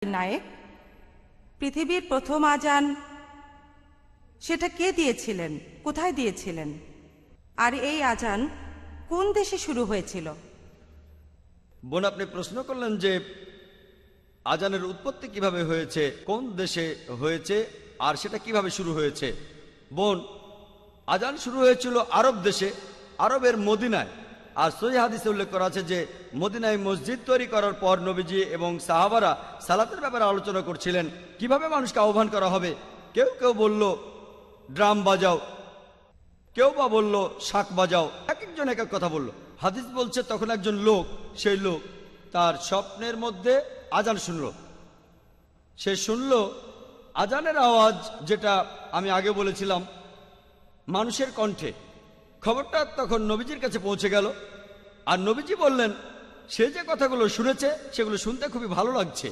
নায়েক, পৃথিবীর প্রথম আজান সেটা কে দিয়েছিলেন, কোথায় দিয়েছিলেন, আর এই আজান কোন দেশে শুরু হয়েছিল? বোন, আপনি প্রশ্ন করলেন যে আজানের উৎপত্তি কিভাবে হয়েছে, কোন দেশে হয়েছে, আর সেটা কিভাবে শুরু হয়েছে। বোন, আজান শুরু হয়েছিল আরব দেশে, আরবের মদিনায়। আর সহিহ হাদিসে উল্লেখ করা আছে যে মদিনায় মসজিদ তৈরি করার পর নবীজি এবং সাহাবারা সালাতের ব্যাপারে আলোচনা করছিলেন, কিভাবে মানুষকে আহ্বান করা হবে। কেউ কেউ বলল ড্রাম বাজাও, কেউ বা বলল শাক বাজাও, এক একজন এক এক কথা বলল। হাদিস বলছে তখন একজন লোক, সেই লোক তার স্বপ্নের মধ্যে আজান শুনল। সে শুনল আজানের আওয়াজ, যেটা আমি আগে বলেছিলাম মানুষের কণ্ঠে। খবরটা তখন নবীজির কাছে পৌঁছে গেল, আর নবীজি বললেন সে যে কথাগুলো শুনেছে সেগুলো শুনতে খুবই ভালো লাগছে।